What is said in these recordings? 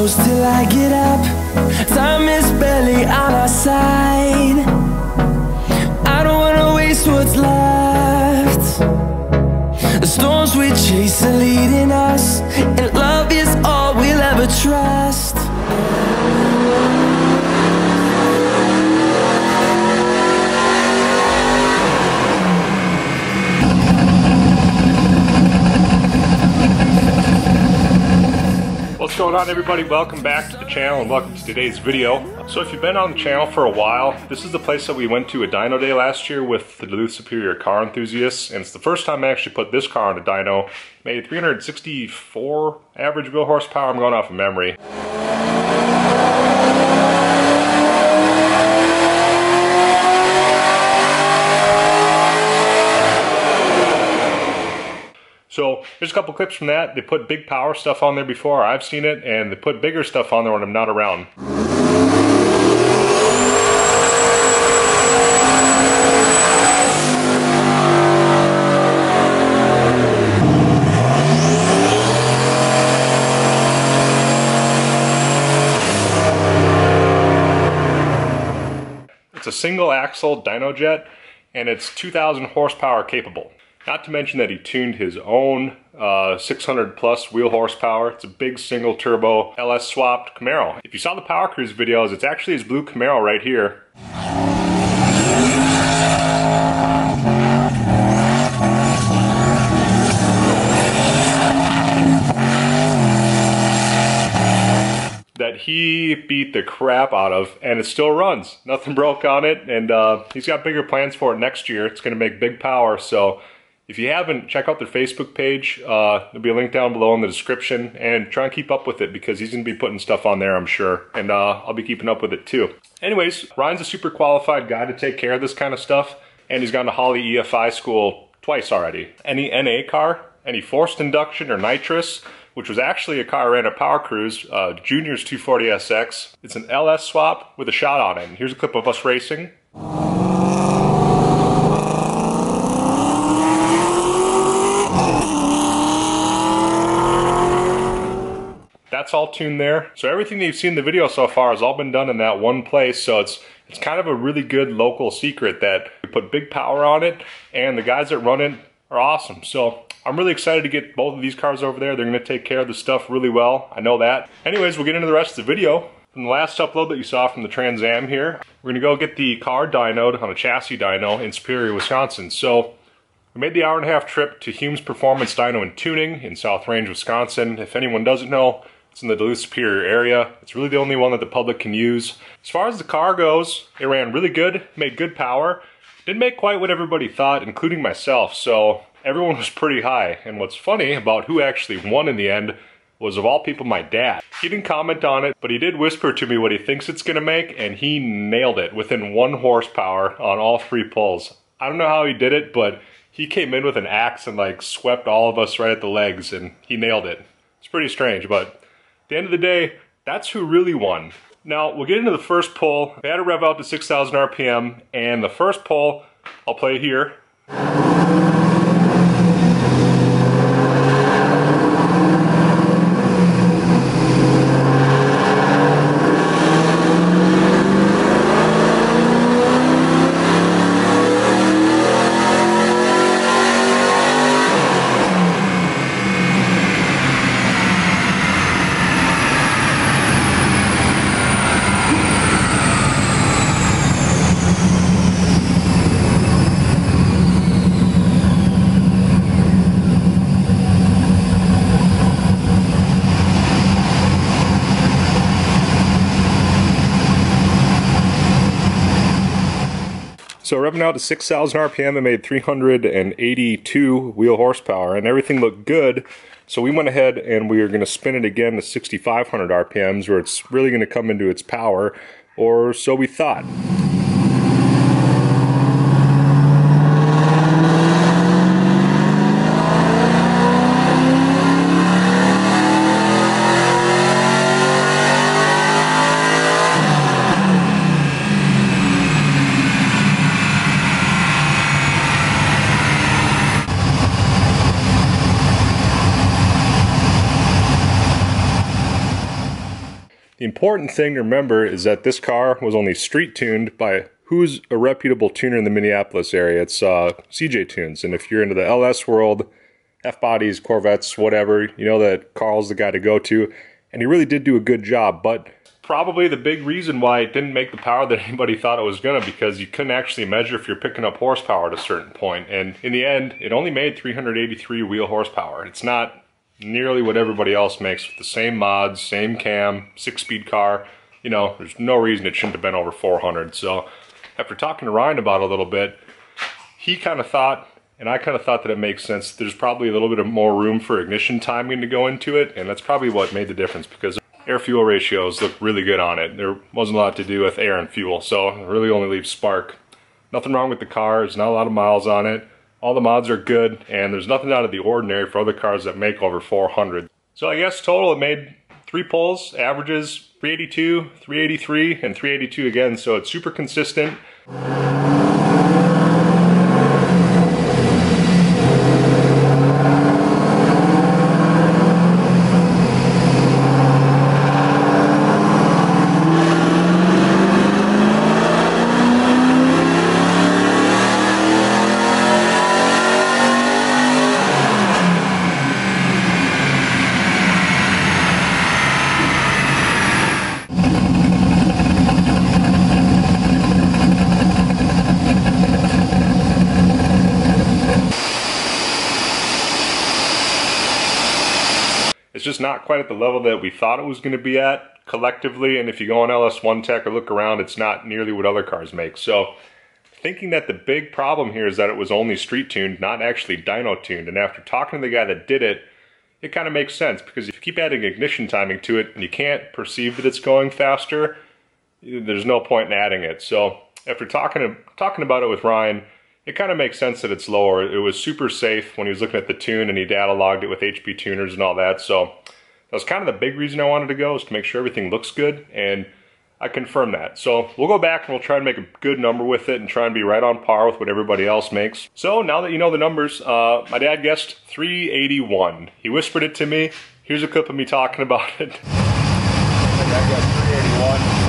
close till I get up. Time is barely on our side. I don't wanna waste what's left. The storms we chase are leading us, and love is all we'll ever trust. What's going on, everybody? Welcome back to the channel and welcome to today's video. So if you've been on the channel for a while, this is the place that we went to a dyno day last year with the Duluth Superior car enthusiasts, and it's the first time I actually put this car on a dyno. Made 364 average wheel horsepower, I'm going off of memory. So here's a couple clips from that. They put big power stuff on there before, I've seen it, and they put bigger stuff on there when I'm not around. It's a single axle dyno jet, and it's 2,000 horsepower capable. Not to mention that he tuned his own 600 plus wheel horsepower. It's a big single turbo LS swapped Camaro. If you saw the Power Cruise videos, it's actually his blue Camaro right here. That he beat the crap out of, and it still runs. Nothing broke on it, and he's got bigger plans for it next year. It's going to make big power, so if you haven't, check out their Facebook page. There'll be a link down below in the description, and try and keep up with it because he's going to be putting stuff on there, I'm sure, and I'll be keeping up with it too. Anyways, Ryan's a super qualified guy to take care of this kind of stuff, and he's gone to Holly EFI school twice already. Any NA car, any forced induction or nitrous, which was actually a car I ran at Power Cruise, Junior's 240SX. It's an LS swap with a shot on it. And here's a clip of us racing. That's all tuned there. So everything that you've seen in the video so far has all been done in that one place. So it's kind of a really good local secret that we put big power on it, and the guys that run it are awesome. So I'm really excited to get both of these cars over there. They're going to take care of the stuff really well. I know that. Anyways, we'll get into the rest of the video. From the last upload that you saw from the Trans Am here, we're going to go get the car dynoed on a chassis dyno in Superior, Wisconsin. So we made the hour-and-a-half trip to Hume's Performance Dyno and Tuning in South Range, Wisconsin. If anyone doesn't know, it's in the Duluth Superior area. It's really the only one that the public can use. As far as the car goes, it ran really good, made good power. Didn't make quite what everybody thought, including myself, so everyone was pretty high. And what's funny about who actually won in the end was, of all people, my dad. He didn't comment on it, but he did whisper to me what he thinks it's gonna make, and he nailed it within 1 horsepower on all 3 pulls. I don't know how he did it, but he came in with an axe and like swept all of us right at the legs, and he nailed it. It's pretty strange, but at the end of the day, that's who really won. Now, we'll get into the first pull. I had to rev out to 6,000 RPM, and the first pull, I'll play here. So revving out to 6,000 RPM, it made 382 wheel horsepower, and everything looked good. So we went ahead and we are going to spin it again to 6,500 RPMs, where it's really going to come into its power, or so we thought. important thing to remember is that this car was only street tuned by who's a reputable tuner in the Minneapolis area. It's CJ Tunes, and if you're into the LS world, F-bodies, Corvettes, whatever, you know that Carl's the guy to go to, and he really did do a good job. But probably the big reason why it didn't make the power that anybody thought it was gonna, because you couldn't actually measure if you're picking up horsepower at a certain point. And in the end, it only made 383 wheel horsepower. It's not nearly what everybody else makes with the same mods, same cam, 6-speed car. You know, there's no reason it shouldn't have been over 400. So after talking to Ryan about it a little bit, he kind of thought, and I kind of thought that it makes sense, there's probably a little bit of more room for ignition timing to go into it, and that's probably what made the difference, because air-fuel ratios look really good on it. There wasn't a lot to do with air and fuel, so it really only leaves spark. Nothing wrong with the car, there's not a lot of miles on it. All the mods are good, and there's nothing out of the ordinary for other cars that make over 400. So I guess total it made 3 pulls, averages 382, 383, and 382 again, so it's super consistent. It's just not quite at the level that we thought it was going to be at collectively, and if you go on LS1 Tech or look around, it's not nearly what other cars make. So thinking that the big problem here is that it was only street tuned, not actually dyno tuned, and after talking to the guy that did it, it kind of makes sense, because if you keep adding ignition timing to it and you can't perceive that it's going faster, there's no point in adding it. So after talking about it with Ryan, it kind of makes sense that it's lower. It was super safe when he was looking at the tune, and he data logged it with HP tuners and all that. So that was kind of the big reason I wanted to go, is to make sure everything looks good, and I confirmed that. So we'll go back and we'll try and make a good number with it and try and be right on par with what everybody else makes. So now that you know the numbers, my dad guessed 381. He whispered it to me. Here's a clip of me talking about it. I guessed 381.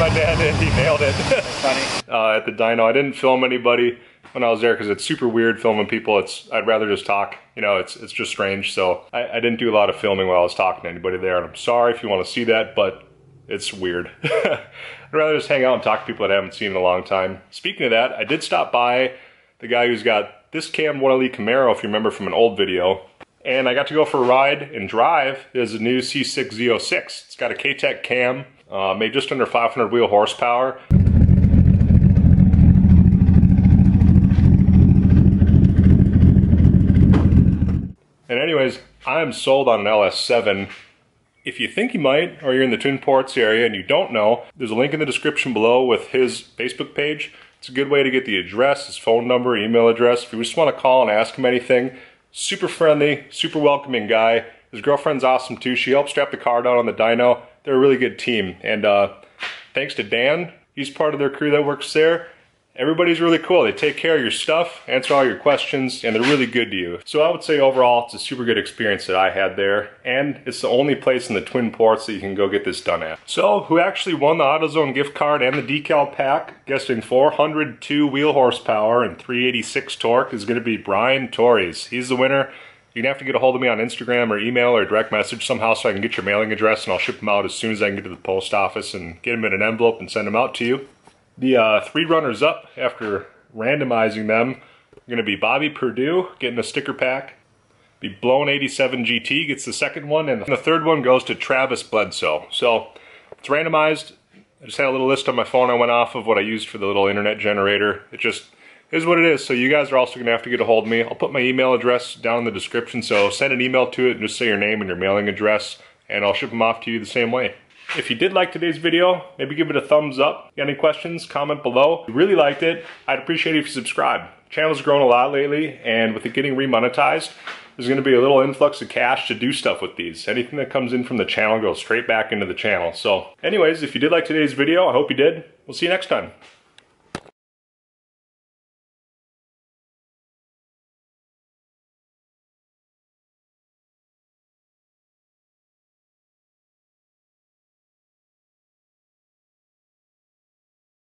My dad did. He nailed it. That's funny. At the dyno, I didn't film anybody when I was there because it's super weird filming people. I'd rather just talk. You know, it's just strange. So I didn't do a lot of filming while I was talking to anybody there, and I'm sorry if you want to see that, but it's weird. I'd rather just hang out and talk to people that I haven't seen in a long time. Speaking of that, I did stop by the guy who's got this Cam 1LE Camaro, if you remember from an old video. And I got to go for a ride and drive. There's a new C6 Z06. It's got a K-Tech cam. Made just under 500 wheel horsepower. And anyways, I'm sold on an LS7. If you think you might, or you're in the Twin Ports area and you don't know, there's a link in the description below with his Facebook page. It's a good way to get the address, his phone number, email address. If you just want to call and ask him anything, super friendly, super welcoming guy. His girlfriend's awesome too. She helped strap the car down on the dyno. They're a really good team. And thanks to Dan, he's part of their crew that works there. Everybody's really cool. They take care of your stuff, answer all your questions, and they're really good to you. So I would say overall, it's a super good experience that I had there. And it's the only place in the Twin Ports that you can go get this done at. So who actually won the AutoZone gift card and the decal pack, guessing 402 wheel horsepower and 386 torque, is going to be Brian Torres. He's the winner. You're going to have to get a hold of me on Instagram or email or direct message somehow so I can get your mailing address, and I'll ship them out as soon as I can get to the post office and get them in an envelope and send them out to you. The 3 runners up, after randomizing them, are going to be Bobby Perdue getting a sticker pack. The Blown 87 GT gets the second one, and the third one goes to Travis Bledsoe. So it's randomized. I just had a little list on my phone I went off of what I used for the little internet generator. It just is what it is. So you guys are also going to have to get a hold of me. I'll put my email address down in the description, so send an email to it and just say your name and your mailing address, and I'll ship them off to you the same way. If you did like today's video, maybe give it a thumbs up. Got any questions, comment below. If you really liked it, I'd appreciate it if you subscribe. The channel's grown a lot lately, and with it getting remonetized, there's going to be a little influx of cash to do stuff with these. Anything that comes in from the channel goes straight back into the channel. So anyways, if you did like today's video, I hope you did. We'll see you next time.